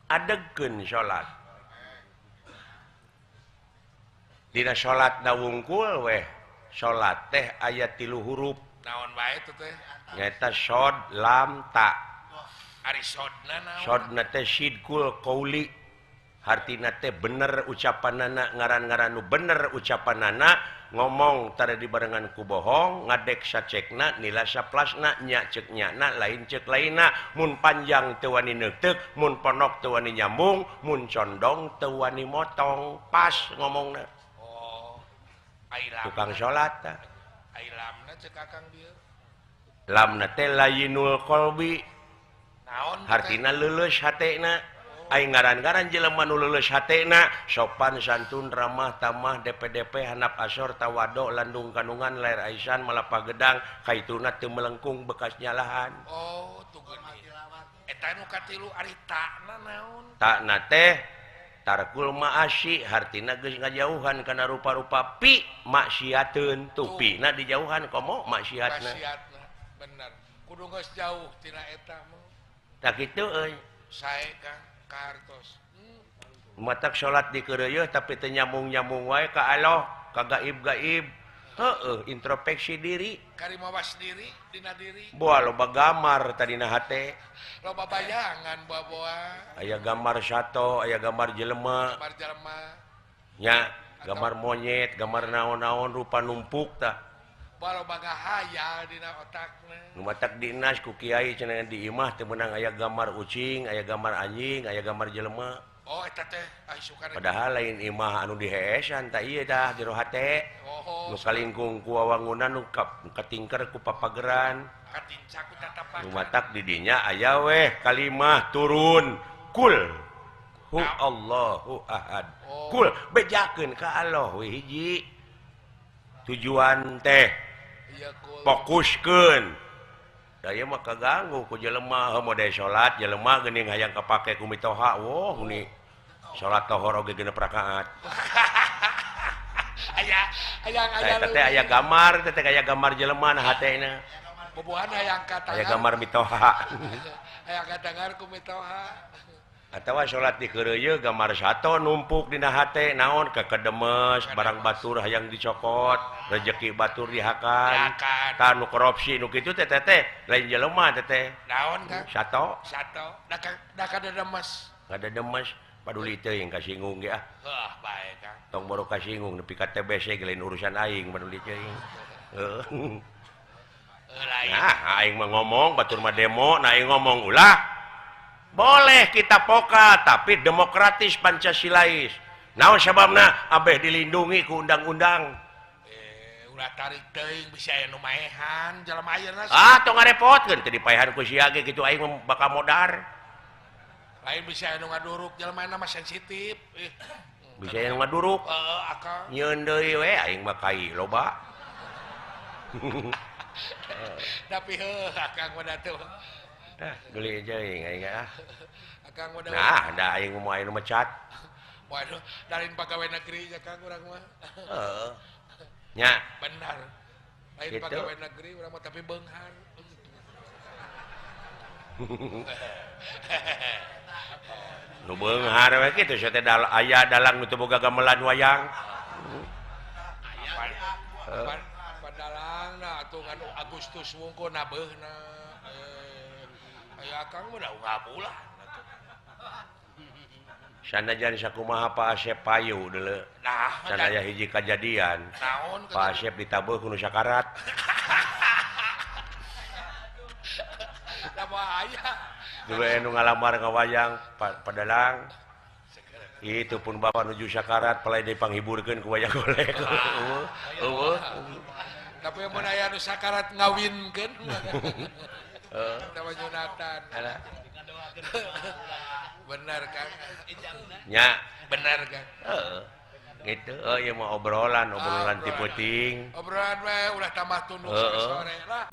adegen salat dina salat da wungkul weh salat teh aya 3 huruf naon bae teh teh nyata shod lam ta ari sodna naon shodna teh sidkul qauli hartina teh bener ucapanana ngaran-ngaran nu bener ucapanana ngomong tara dibarengan ku bohong ngadek sacekna nila saplasna nya ceuk nyana lain ceuk lainna mun panjang teu wani neuteuk mun ponok teu wani nyambung mun condong teu wani motong pas ngomongna oh ai lam tukang salat tah ai lamna ceuk akang dieu lamna teh layinul qalbi naon hartina leuleus hatena aing ngaran-ngaran jelema nu leuleus hatena sopan santun ramah tamah DP-DP handap asor tawado landung kanungan lair aisan malapagedang kaituna teu melengkung bekas nyalahan oh tuh gini eta nu katilu ari takna naon takna teh tarkul ma'asyi hartina geus ngajauhan kana rupa-rupa pi maksiateun tuh pina dijauhan komo maksiatna maksiatna bener kudu geus jauh tina eta mah tak kitu euy sae Kang kartos matak salat di keureueuh tapi teu nyambung-nyambung wae ka Allah ka gaib-gaib heueuh introspeksi diri kari mawas diri dina diri boa loba gambar tadina hate loba bayangan boa-boa aya gambar sato aya gambar jelema gambar jelema nya gambar monyet gambar naon-naon rupa numpuk tah loba gahayal dina otakna nu matak dinas ku kiai cenah di imah teu meunang aya gambar ucing aya gambar anjing aya gambar jelema oh eta teh ai suka padahal lain imah anu diheesan tah ieu dah jero hate oh nu kalingkung ku wawangunan nu katingker ku papageran katincak ku tatapakan nu matak di dinya aya weh kalimah turun kul hu Allahu ahad kul bejakeun ka Allah we hiji tujuan teh iya kul fokuskeun da ieu mah kaganggu ku jelema mode salat jelema geuning hayang kapake ku mitoha woh ni salat tohor oge genep rakaat aya teh aya gambar teh aya gambar jelema na hatena bobohan hayang katangar aya gambar mitoha hayang katangar ku mitoha atawa salat di keureueuh gambar sato numpuk dina hate naon kekedemes barang batur hayang dicokot rezeki batur dihakan tah nu korupsi nu kitu teh lain jelema teh naon Kang sato da kadedemes ngadedemes paduli teuing kasinggung ge ah heuh bae Kang tong baru kasinggung nepi ka TBC ge lain urusan aing paduli teuing heuh nah aing mah ngomong batur mah demo nah aing ngomong ulah boleh kita poka tapi demokratis Pancasilais naon sababna abeh dilindungi ku undang-undang ulah tarik teuing bisa aya nu maehan jelema ayeuna tong ngarepotkeun teu dipaehan ku sia ge kitu aing bakal modar lain bisa aya nu ngaduruk jelema mah sensitif bisa aya nu ngaduruk akang nyieun deui we aing mah kai loba tapi akang mah teu geli jeung aing ah akang mah nah da aing mau aya nu mecat waduh darin pegawai negeri ya Kang urang mah heeh nya benar lain gitu. pegawai negeri urang mah tapi beunghar nu beunghar we kitu sia teh aya dalang nu teu boga gamelan wayang padalang na atuh anu Agustus wungkul nabeuna aya Kang mah da ngabulah sanajan sakumaha Pak Asep payu deuleu nah sanaya hiji kajadian naon Pak Asep ditabeuh ku nu sakarat da bahaya dulu anu ngalamar ngawayang padalang itu pun bapak nuju sakarat pelai dipanghiburkeun ku wayang golek eueuh tapi mun aya nu sakarat ngawinkeun namanya Jonathan benar Kang nya benar Kang gitu ieu mah obrolan ti peuting obrolan we ulah tambah tunduk sore lah